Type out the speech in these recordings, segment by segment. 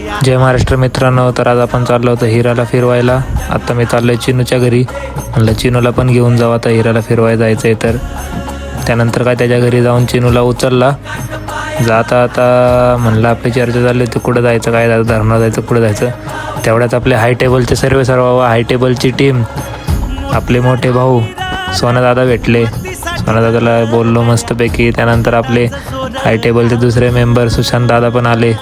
जय महाराष्ट्र मित्रांनो, तर आज आपण चाललो होतो हिराला फिरवायला. आता मी चाललोय चिनूच्या घरी. म्हणलं चिनूला पण घेऊन जाऊ, आता हिराला फिरवायला जायचं आहे. तर त्यानंतर काय त्याच्या घरी जाऊन चिनूला उचलला. जाता आता म्हणलं आपली चर्चा झाली होती कुठं जायचं, काय जायचं, धरणार जायचं, कुठं जायचं. तेवढ्यात आपले हाय टेबलचे सर्व हाय टेबलची टीम, आपले मोठे भाऊ सोनादादा भेटले. सोनादादाला बोललो मस्तपैकी. त्यानंतर आपले हाय टेबलचे दुसरे मेंबर सुशांत दादा पण आले.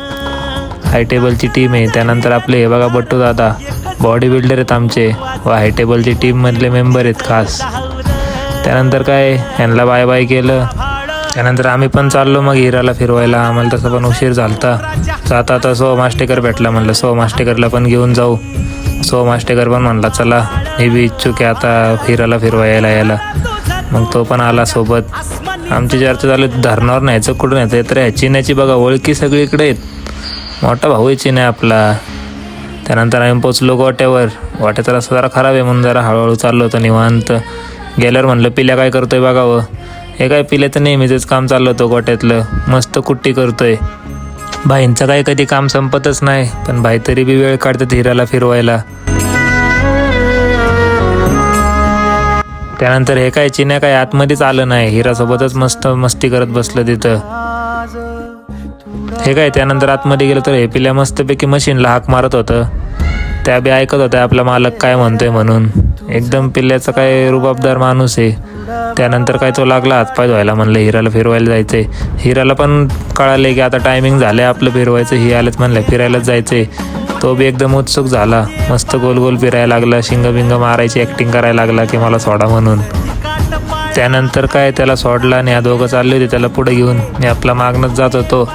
हाय टेबलची टीम आहे. त्यानंतर आपले हे बघा बट्टू दादा, बॉडी बिल्डर आहेत आमचे व हाय टेबलची टीममधले मेंबर आहेत खास. त्यानंतर काय ह्यांना बाय बाय केलं. त्यानंतर आम्ही पण चाललो मग हिराला फिरवायला. आम्हाला तसं पण उशीर झालता. जाता आता सो मास्टेकर भेटला. म्हणलं सो मास्टेकरला पण घेऊन जाऊ. सो मास्टेकर पण म्हणला चला, मी बी इच्छुक आहे आता हिराला फिरवायला यायला. मग तो पण आला सोबत. आमची चर्चा झाली धरणावर न्यायचं, कुठून न्यायचं. तर ह्या चिन्याची बघा ओळखी सगळीकडे आहेत. मोठा भाऊ आहे चिन्या आपला. त्यानंतर आम्ही पोचलो गोट्यावर. वाट्याचा रस्ता जरा खराब आहे म्हणून जरा हळूहळू चाललो होतं निवांत. गेल्यावर म्हणलं पिल्या काय करतोय बघावं. हे काय पिल्याचं नेहमीचंच काम चाललं होतं गोट्यातलं, मस्त कुट्टी करतोय. भाईंचं काय कधी काम संपतच नाही, पण भाई तरी बी वेळ काढतात हिराला फिरवायला. त्यानंतर हे काय चिन्या काय आतमध्येच आलं नाही, हिरासोबतच मस्त मस्ती करत बसलं तिथं. हे काय त्यानंतर आतमध्ये गेलं तर हे पिल्या मस्तपैकी मशीनला हाक मारत होतं. त्या बी ऐकत होत्या आपला मालक काय म्हणतोय म्हणून. एकदम पिल्ल्याचा काय रुबाबदार माणूस आहे. त्यानंतर काय तो लागला हातपाय धुवायला. म्हणलं हिराला फिरवायला जायचंय. हिराला पण कळाले की आता टायमिंग झालंय आपलं फिरवायचं. ही आलंच म्हणलं फिरायलाच जायचंय. तो बी एकदम उत्सुक झाला. मस्त गोल गोल फिरायला लागला, शिंग मारायची ॲक्टिंग करायला लागला की मला सोडा म्हणून. त्यानंतर काय त्याला सोडला आणि ह्या दोघं चालले होते त्याला पुढे घेऊन. मी आपला मागणंच जात होतो.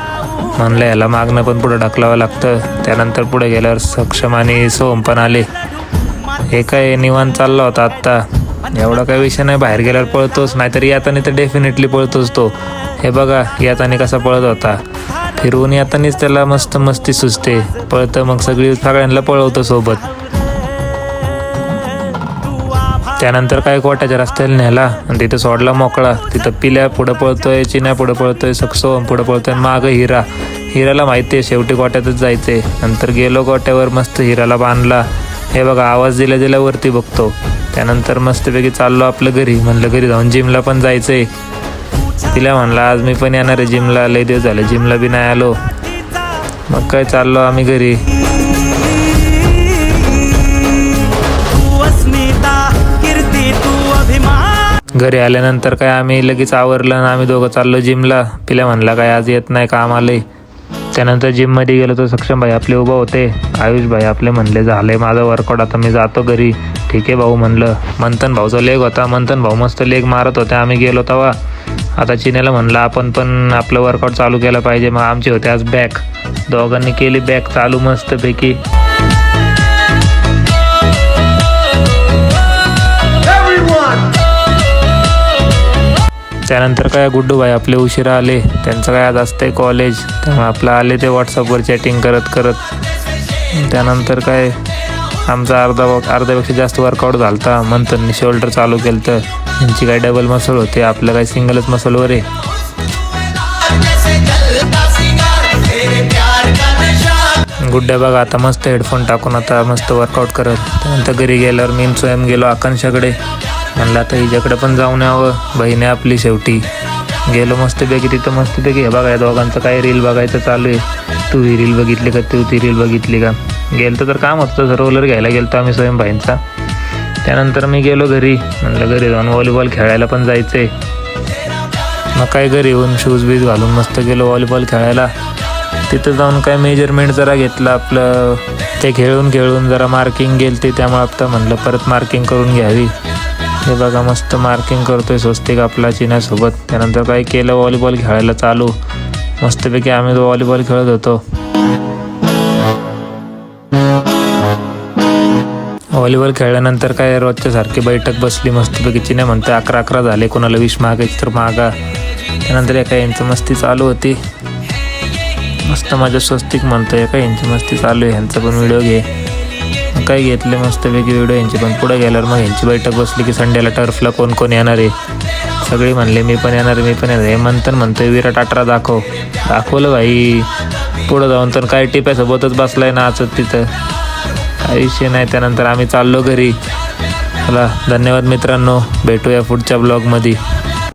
म्हणलं ह्याला मागणं पण पुढं ढकलावं लागतं. त्यानंतर पुढे गेल्यावर सक्षम आणि सोम पण आले. हे काय निवांत चालला होता आत्ता. एवढा काही विषय नाही, बाहेर गेल्यावर पळतोच, नाहीतर याताने तर डेफिनेटली पळतोच तो. हे बघा याताने कसा पळत होता. फिरवून यातानेच त्याला मस्त मस्ती सुचते, पळतं मग सगळ्यांना पळवतं सोबत. त्यानंतर काय कोट्याच्या रस्त्याला नेला आणि तिथं सोडला मोकळा. तिथं पिल्या पुढं पळतोय, चिन्या पुढं पळतोय, सोम पुढं पळतोय, मागं हिराला माहिती आहे शेवटी गोट्यातच जायचंय. नंतर गेलो गोट्यावर, मस्त हिराला बांधला. हे बघा आवाज दिल्या वरती बघतो. त्यानंतर मस्तपैकी चाललो आपलं घरी. म्हणलं घरी जाऊन जिमला पण जायचंय. तिला म्हणलं आज मी पण येणार आहे जिमला, लय दिवस झाले जिमला बी नाही आलो. मग काय चाललो आम्ही घरी. घरी आल्यानंतर काय आम्ही लगेच आवरलं आणि आम्ही दोघं चाललो जिमला. पिल्या म्हणला काय आज येत नाही काम आलंय. त्यानंतर जिममध्ये गेलो तर सक्षम भाई आपले उभा होते. आयुष भाई आपले म्हणले झालंय माझं वर्कआउट, आता मी जातो घरी. ठीक आहे भाऊ म्हणलं. मंथन भाऊचा लेग होता. मंथन भाऊ मस्त लेग मारत होते. आम्ही गेलो तेव्हा. आता चिन्याला म्हणलं आपण पण आपलं वर्कआउट चालू केलं पाहिजे. मग आमची होते आज बॅक. दोघांनी केली बॅक चालू मस्तपैकी. त्यानंतर काय गुड्डू भाई आपले उशिरा आले. त्यांचं काय आज असतंय कॉलेज, त्यामुळे आपलं आले ते व्हॉट्सअपवर चॅटिंग करत. त्यानंतर काय आमचा अर्ध्यापेक्षा जास्त वर्कआउट झालता. मंथननी शोल्डर चालू केलं तर त्यांची काय डबल मसल होते, आपलं काय सिंगलच मसलवर आहे. गुड्ड्या बघा आता मस्त हेडफोन टाकून आता मस्त वर्कआउट करत. त्यानंतर घरी गेल्यावर मी स्वयं गेलो आकांक्षाकडे. म्हणलं आता हिच्याकडे पण जाऊन यावं, बहिणी आपली शेवटी. गेलो मस्तपैकी तिथं मस्तपैकी. हे बघा या दोघांचं काय रील बघायचं चालू आहे. तू ही रील बघितली का, तू ती रील बघितली का. गेलं तर काम होतं, रोलर घ्यायला गेलो आम्ही स्वयं भाईंचा. त्यानंतर मी गेलो घरी. म्हणलं घरी जाऊन व्हॉलीबॉल खेळायला पण जायचंय. मग काय घरी येऊन शूज बीज घालून मस्त गेलो व्हॉलीबॉल खेळायला. तिथं जाऊन काय मेजरमेंट जरा घेतलं आपलं. ते खेळून जरा मार्किंग गेली ते, त्यामुळे आता म्हणलं परत मार्किंग करून घ्यावी. हे बघा मस्त मार्किंग करतोय स्वस्तिक आपला चिन्यासोबत. त्यानंतर काय केलं व्हॉलीबॉल खेळायला चालू. मस्तपैकी आम्ही व्हॉलीबॉल खेळत होतो. व्हॉलीबॉल खेळल्यानंतर काय रोजच्या सारखी बैठक बसली मस्तपैकी. चिन्या म्हणते 11 झाले, कोणाला 20 मागायची तर मागा. त्यानंतर एका यांची मस्ती चालू होती. मस्त माझ्या स्वस्तिक म्हणतोय एका यांची मस्ती चालू आहे, ह्यांचा पण व्हिडिओ घे. काय घेतले मस्तपैकी व्हिडिओ यांची पण. पुढे गेल्यावर मग यांची बैठक बसली की संडेला टर्फला कोण येणार आहे. सगळे म्हणले मी पण येणार. हे मंथन म्हणतोय विराट 18 दाखवलं भाई. पुढं जाऊन तर काय टिप्यासोबतच बसलाय ना नाचत तिथं, काही विषय नाही. त्यानंतर आम्ही चाललो घरी. चला धन्यवाद मित्रांनो, भेटूया पुढच्या ब्लॉगमध्ये.